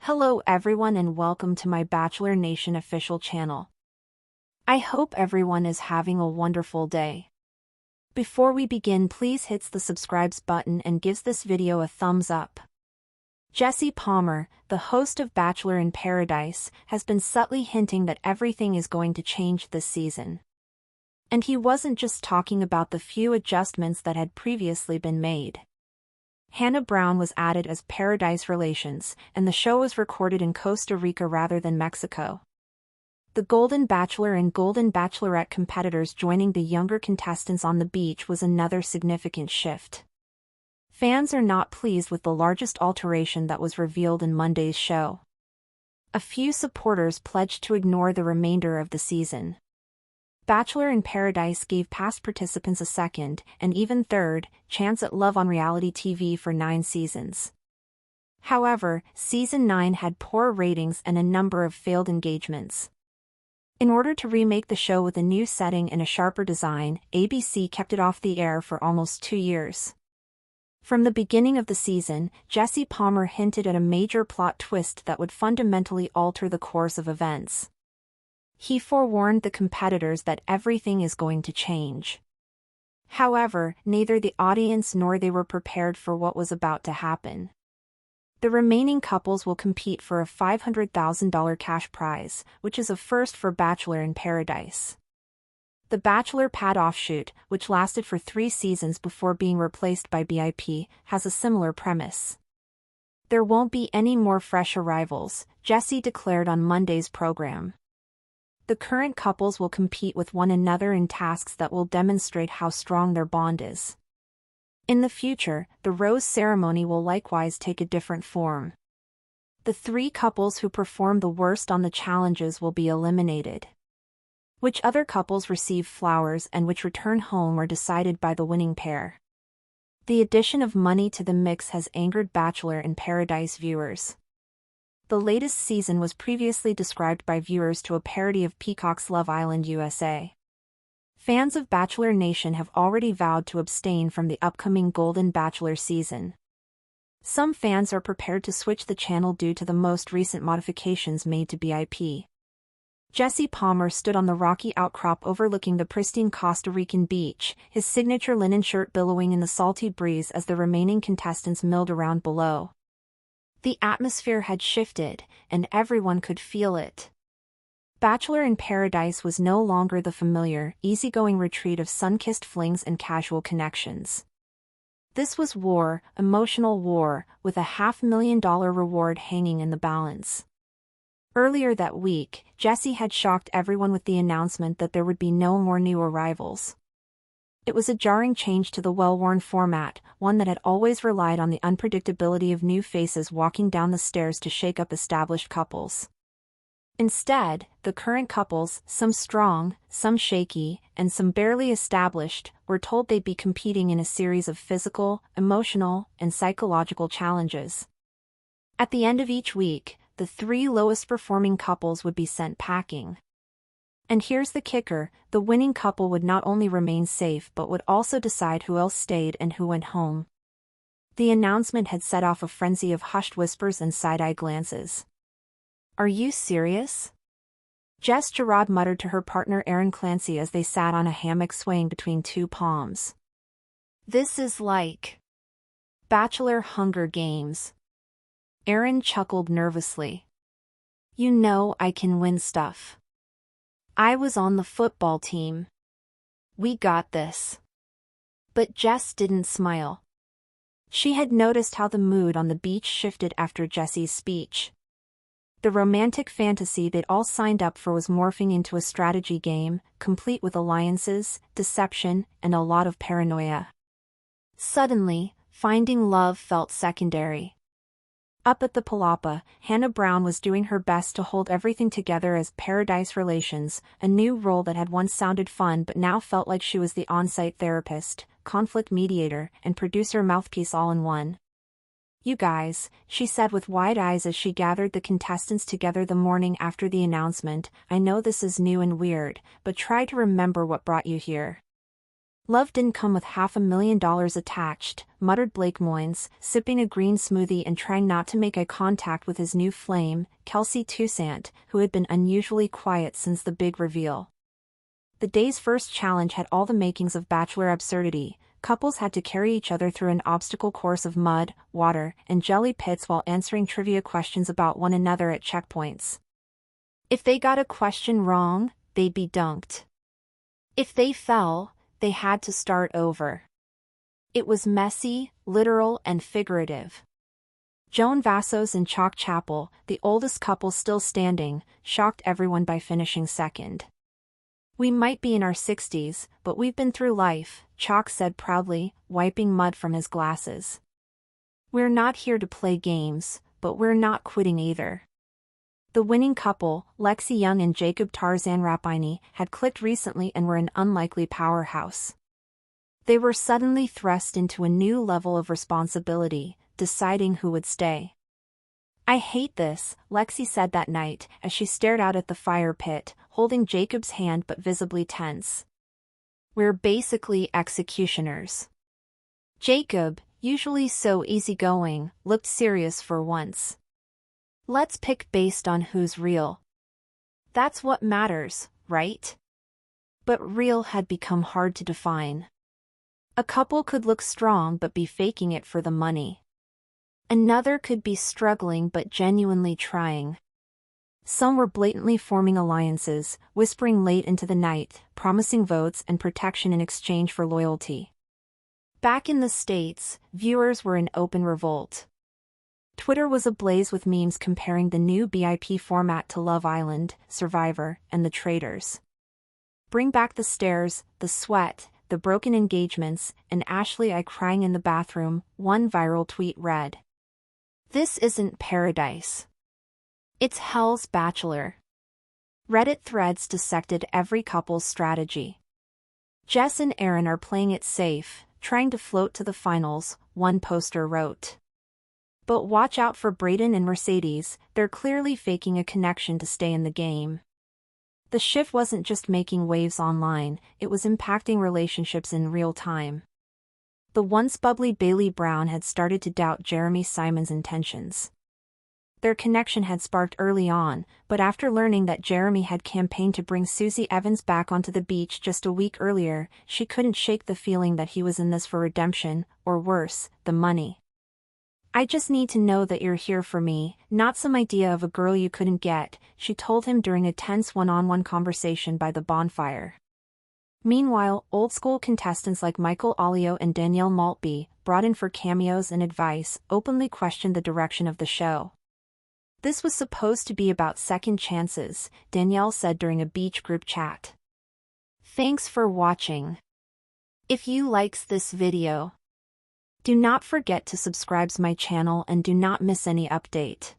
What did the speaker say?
Hello everyone and welcome to my Bachelor Nation official channel. I hope everyone is having a wonderful day. Before we begin, please hit the subscribe button and gives this video a thumbs up. Jesse Palmer, the host of Bachelor in Paradise, has been subtly hinting that everything is going to change this season. And he wasn't just talking about the few adjustments that had previously been made. Hannah Brown was added as Paradise Relations, and the show was recorded in Costa Rica rather than Mexico. The Golden Bachelor and Golden Bachelorette competitors joining the younger contestants on the beach was another significant shift. Fans are not pleased with the largest alteration that was revealed in Monday's show. A few supporters pledged to ignore the remainder of the season. Bachelor in Paradise gave past participants a second, and even third, chance at love on reality TV for 9 seasons. However, Season 9 had poor ratings and a number of failed engagements. In order to remake the show with a new setting and a sharper design, ABC kept it off the air for almost 2 years. From the beginning of the season, Jesse Palmer hinted at a major plot twist that would fundamentally alter the course of events. He forewarned the competitors that everything is going to change. However, neither the audience nor they were prepared for what was about to happen. The remaining couples will compete for a $500,000 cash prize, which is a first for Bachelor in Paradise. The Bachelor Pad offshoot, which lasted for 3 seasons before being replaced by BIP, has a similar premise. There won't be any more fresh arrivals, Jesse declared on Monday's program. The current couples will compete with one another in tasks that will demonstrate how strong their bond is. In the future, the rose ceremony will likewise take a different form. The 3 couples who perform the worst on the challenges will be eliminated. Which other couples receive flowers and which return home are decided by the winning pair. The addition of money to the mix has angered Bachelor in Paradise viewers. The latest season was previously described by viewers to a parody of Peacock's Love Island USA. Fans of Bachelor Nation have already vowed to abstain from the upcoming Golden Bachelor season. Some fans are prepared to switch the channel due to the most recent modifications made to BIP. Jesse Palmer stood on the rocky outcrop overlooking the pristine Costa Rican beach, his signature linen shirt billowing in the salty breeze as the remaining contestants milled around below. The atmosphere had shifted, and everyone could feel it. Bachelor in Paradise was no longer the familiar, easygoing retreat of sun-kissed flings and casual connections. This was war, emotional war, with a $500,000 reward hanging in the balance. Earlier that week, Jesse had shocked everyone with the announcement that there would be no more new arrivals. It was a jarring change to the well-worn format, one that had always relied on the unpredictability of new faces walking down the stairs to shake up established couples. Instead, the current couples, some strong, some shaky, and some barely established, were told they'd be competing in a series of physical, emotional, and psychological challenges. At the end of each week, the 3 lowest-performing couples would be sent packing. And here's the kicker, the winning couple would not only remain safe but would also decide who else stayed and who went home. The announcement had set off a frenzy of hushed whispers and side-eye glances. "Are you serious?" Jess Gerard muttered to her partner Aaron Clancy as they sat on a hammock swaying between 2 palms. "This is like Bachelor Hunger Games." Aaron chuckled nervously. "You know I can win stuff. I was on the football team. We got this." But Jess didn't smile. She had noticed how the mood on the beach shifted after Jesse's speech. The romantic fantasy they'd all signed up for was morphing into a strategy game, complete with alliances, deception, and a lot of paranoia. Suddenly, finding love felt secondary. Up at the Palapa, Hannah Brown was doing her best to hold everything together as Paradise Relations, a new role that had once sounded fun but now felt like she was the on-site therapist, conflict mediator, and producer mouthpiece all in one. "You guys," she said with wide eyes as she gathered the contestants together the morning after the announcement, "I know this is new and weird, but try to remember what brought you here. Love didn't come with $500,000 attached, muttered Blake Moynes, sipping a green smoothie and trying not to make eye contact with his new flame, Kelsey Toussaint, who had been unusually quiet since the big reveal. The day's first challenge had all the makings of Bachelor absurdity. Couples had to carry each other through an obstacle course of mud, water, and jelly pits while answering trivia questions about one another at checkpoints. If they got a question wrong, they'd be dunked. If they fell, they had to start over. It was messy, literal, and figurative. Joan Vassos and Chalk Chapel, the oldest couple still standing, shocked everyone by finishing second. "We might be in our 60s, but we've been through life," Chalk said proudly, wiping mud from his glasses. "We're not here to play games, but we're not quitting either." The winning couple, Lexi Young and Jacob Tarzan Rapini, had clicked recently and were an unlikely powerhouse. They were suddenly thrust into a new level of responsibility, deciding who would stay. "I hate this," Lexi said that night, as she stared out at the fire pit, holding Jacob's hand but visibly tense. "We're basically executioners." Jacob, usually so easygoing, looked serious for once. "Let's pick based on who's real. That's what matters, right?" But real had become hard to define. A couple could look strong but be faking it for the money. Another could be struggling but genuinely trying. Some were blatantly forming alliances, whispering late into the night, promising votes and protection in exchange for loyalty. Back in the States, viewers were in open revolt. Twitter was ablaze with memes comparing the new BIP format to Love Island, Survivor, and The Traitors. "Bring back the stares, the sweat, the broken engagements, and Ashley I crying in the bathroom," one viral tweet read. "This isn't paradise. It's hell's Bachelor." Reddit threads dissected every couple's strategy. "Jess and Aaron are playing it safe, trying to float to the finals," one poster wrote. "But watch out for Brayden and Mercedes, they're clearly faking a connection to stay in the game." The shift wasn't just making waves online, it was impacting relationships in real time. The once bubbly Bailey Brown had started to doubt Jeremy Simon's intentions. Their connection had sparked early on, but after learning that Jeremy had campaigned to bring Susie Evans back onto the beach just a week earlier, she couldn't shake the feeling that he was in this for redemption, or worse, the money. "I just need to know that you're here for me, not some idea of a girl you couldn't get," she told him during a tense one-on-one conversation by the bonfire. Meanwhile, old-school contestants like Michael Allio and Danielle Maltby, brought in for cameos and advice, openly questioned the direction of the show. "This was supposed to be about second chances," Danielle said during a beach group chat. "Thanks for watching. If you likes this video, do not forget to subscribe to my channel and do not miss any update.